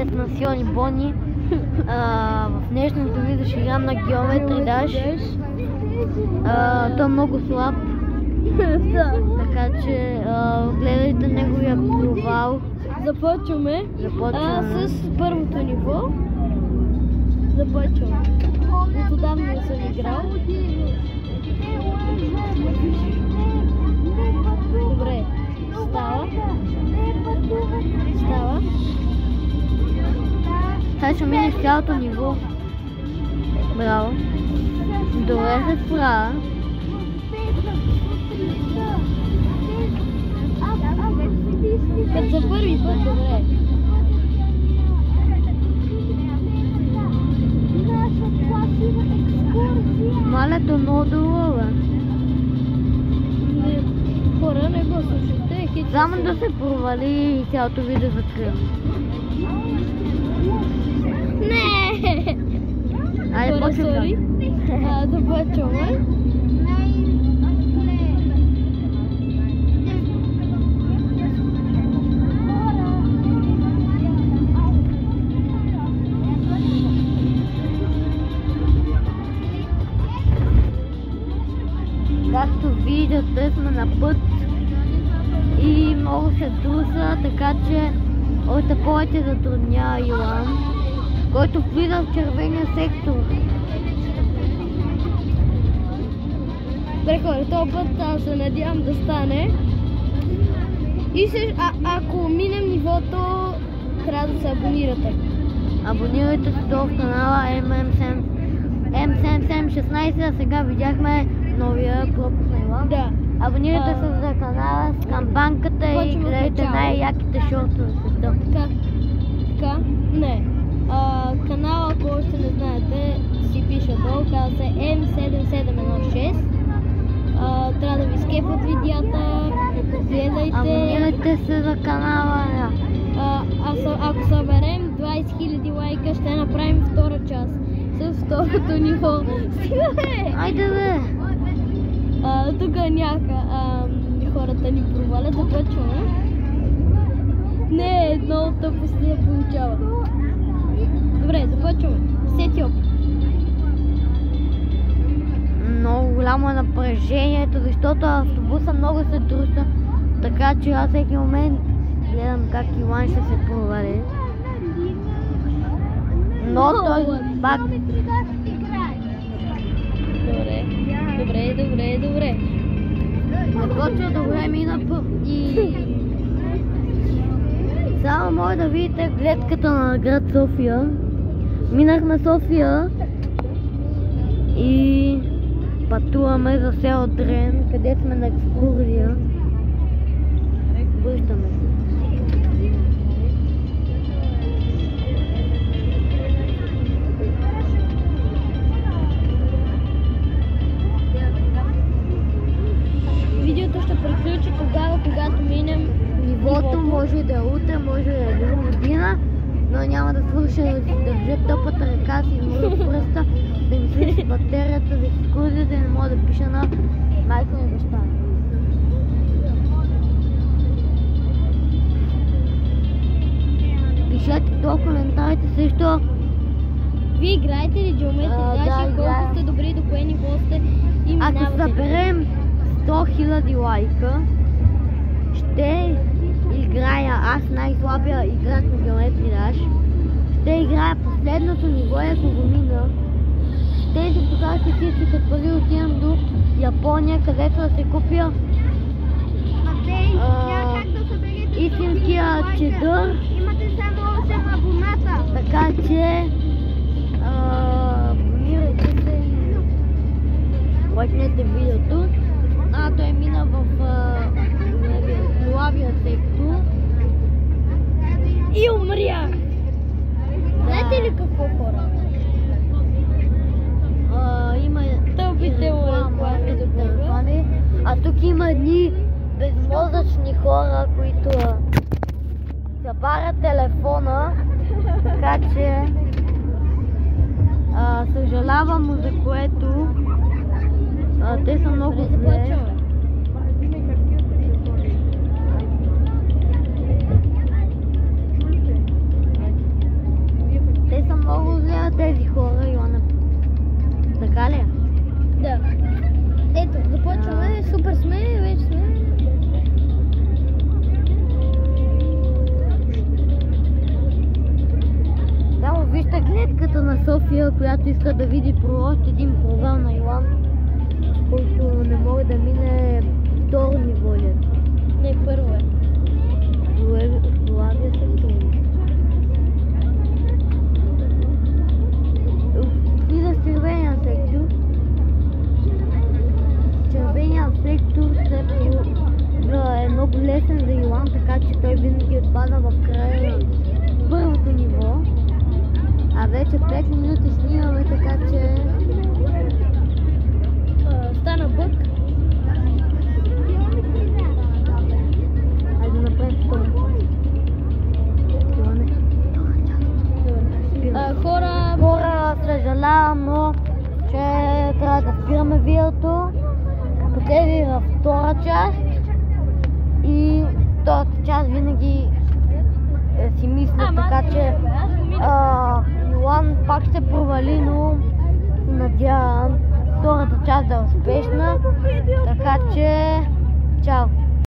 Днес на Сиони Бони. В днешното видео ще играм на Geometry Dash. Той е много слаб. Така че гледайте неговия провал. Започваме с първото ниво. Започваме. Отдавна не съм играл. Добре. Става. Сега ще минеш цялото ниво. Браво. Добре се справя. Като за първи път, добре. Малето много долу, бе. Хора, не го слушайте. Само да се провали и цялото видео закрива. Не! Айде, почваме. Да почваме. Както виждате, сме на път и много се труса, така че още повече затруднява Йоан, който влиза в червения сектор. Прехора, този път аз се надявам да стане. И ако минем нивото, трябва да се абонирате. Абонирайте се долу в канала M7716, а сега видяхме новия пропуск на Йоан. Да. Абонирайте се за канала с камбанката и гледайте най-яките шортове в света. Така? Не. Канала, ако още не знаете, си пише долу, казва се M7716. Трябва да ви скепват видеята, гледайте. Абонирайте се за канала. Ако съберем 20 000 лайка, ще направим втора част с второто ниво. Стигаме! Айде бе! Тук хората ни провалят, започваме. Не, много тъпости да получава. Добре, започваме. Сети опит. Много голямо е напрежението, защото автобуса много се труса, така че аз всеки момент гледам как Иван ще се провали. Но той пак... Добре. Започва добре, мина и... Само може да видите гледката на град София. Минахме София и пътуваме за село Дрен, където сме на екскурзия. Връщаме се. Видеото ще приключи тогава, когато минем Нивото. Може да е утре, може да е друга година, но няма да свърша да държа топата ръка си и моя пръста, да ми свърши батерията за екскурзията и не мога да пиша на майка ми баща. Пишете в коментарите също. Вие играете ли Geometry Dash и колко сте добри, до кое ниво сте и минавате? Ако съберем 100 000 лайка, ще играя, аз най-слабия играч на Geometry Dash, ще играя последното ниво, ако го мина. Ще си покажа всичките пари, отивам до Япония, където да се купя истинския чедър. Имате само 8 абоната. Така че абонирайте се и лайкнете видеото. Той мина в лавия сектор И умрях! Знаете ли какво, хора? Има Тълпите му реклами. А тук има едни безмозъчни хора, които забарят телефона, така че съжалявам за което. Те са много зле. съседката на София, която иска да види про още един провал на Йоан, който не може да мине второ ниво ли? Не, първо е. Славия сектор. Влиза в червения сектор. Червеният сектор е много лесен за Йоан, така че той винаги отпада в края на първото ниво. А вече 5 минути снимаме, така че... Стана бък. Айде да направим втора част. Хора, съжалявам, но че трябва да спираме видеото. Последви във втора част. И втората част винаги си мисля, така че Йоан пак ще провали, но се надявам втората част да е успешна, така че